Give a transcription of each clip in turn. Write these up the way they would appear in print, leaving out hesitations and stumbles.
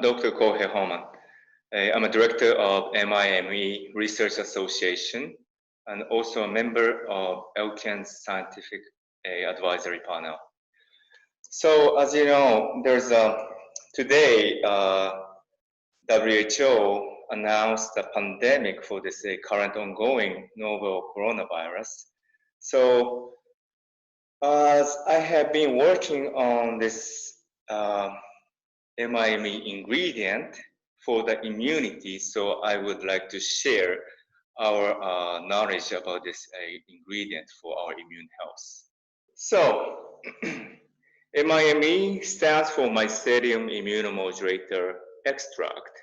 I'm Dr. Cohey Honma. I'm a director of MIME Research Association and also a member of ELCAN's Scientific Advisory Panel. So as you know, there's today WHO announced the pandemic for this current ongoing novel coronavirus. So as I have been working on this MIME ingredient for the immunity, so I would like to share our knowledge about this ingredient for our immune health. So MIME stands for mycelium immunomodulator extract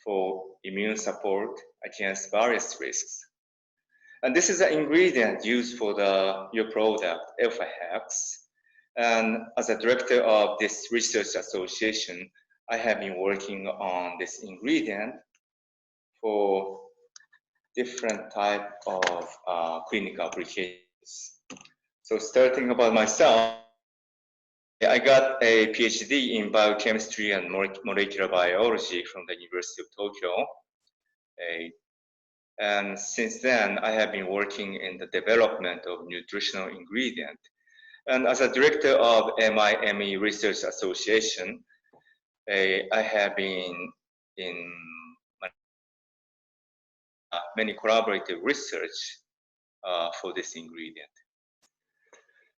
for immune support against various risks. And this is an ingredient used for your product, Alpha Hex. And as a director of this research association, I have been working on this ingredient for different type of clinical applications. So starting about myself, I got a PhD in biochemistry and molecular biology from the University of Tokyo. And since then, I have been working in the development of nutritional ingredient. And as a director of MIME Research Association, I have been in many collaborative research for this ingredient.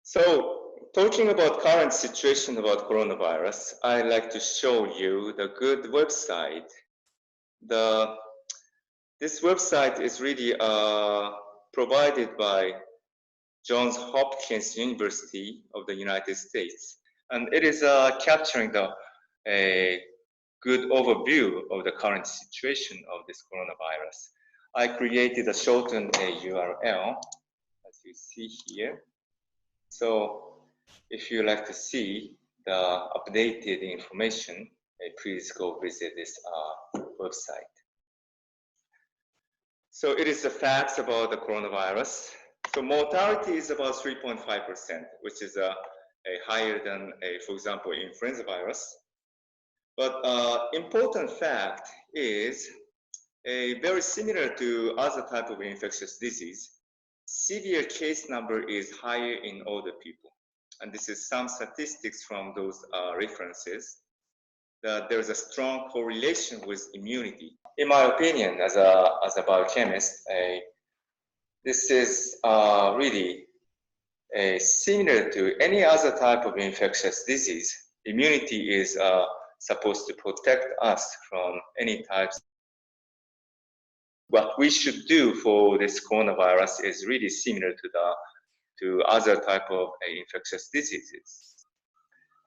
So talking about current situation about coronavirus, I'd like to show you the good website. This website is really provided by Johns Hopkins University of the United States. And it is capturing a good overview of the current situation of this coronavirus. I created a shortened URL, as you see here. So if you like to see the updated information, please go visit this website. So it is the facts about the coronavirus. So mortality is about 3.5%, which is higher than, for example, influenza virus. But important fact is very similar to other type of infectious disease. Severe case number is higher in older people. And this is some statistics from those references. That there's a strong correlation with immunity. In my opinion, as a biochemist, this is really similar to any other type of infectious disease. Immunity is supposed to protect us from any types. What we should do for this coronavirus is really similar to other type of infectious diseases.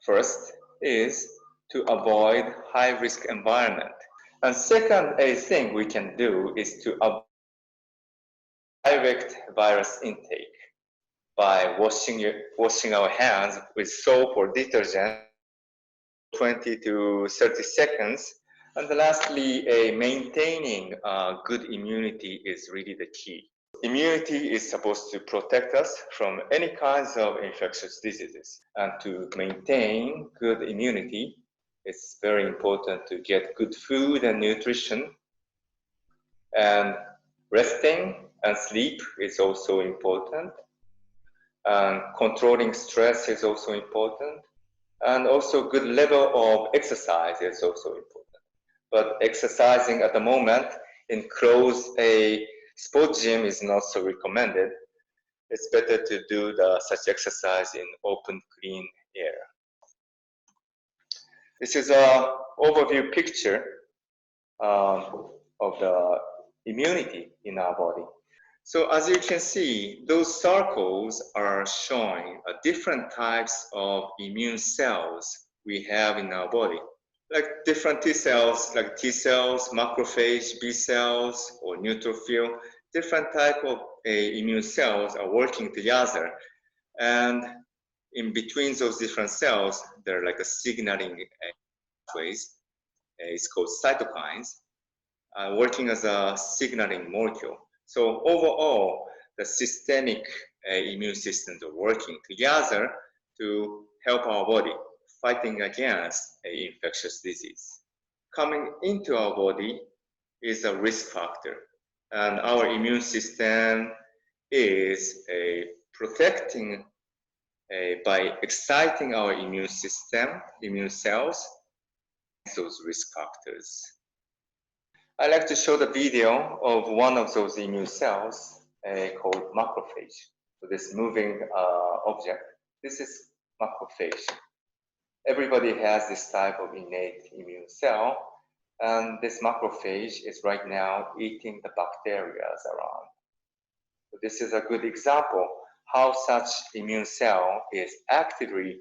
First is to avoid high-risk environment. And second thing we can do is to avoid direct virus intake by washing our hands with soap or detergent 20 to 30 seconds. And lastly, maintaining good immunity is really the key. Immunity is supposed to protect us from any kinds of infectious diseases. And to maintain good immunity, it's very important to get good food and nutrition. And resting and sleep is also important. And controlling stress is also important. And also good level of exercise is also important. But exercising at the moment in closed sport gym is not so recommended. It's better to do such exercise in open, clean air. This is an overview picture of the immunity in our body. So as you can see, those circles are showing different types of immune cells we have in our body. Like different T cells, like T cells, macrophage, B cells, or neutrophil, different type of immune cells are working together. And in between those different cells, there are like a signaling pathways. It's called cytokines, working as a signaling molecule. So overall, the systemic immune systems are working together to help our body fighting against infectious disease. coming into our body is a risk factor. And our immune system is protecting by exciting our immune system, immune cells, those risk factors. I like to show the video of one of those immune cells called macrophage. So this moving object, this is macrophage. Everybody has this type of innate immune cell, and this macrophage is right now eating the bacteria around. So this is a good example how such immune cell is actively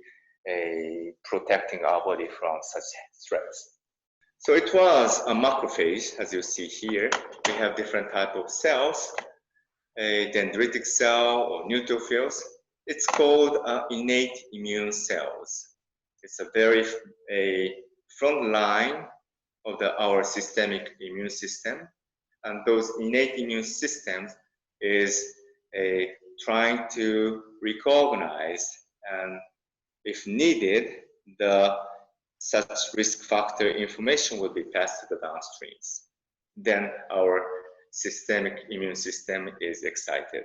protecting our body from such threats. So it was a macrophage, as you see here. We have different type of cells, a dendritic cell or neutrophils. It's called innate immune cells. It's a very front line of our systemic immune system, and those innate immune systems is trying to recognize and, if needed, such risk factor information will be passed to the downstreams. Then our systemic immune system is excited.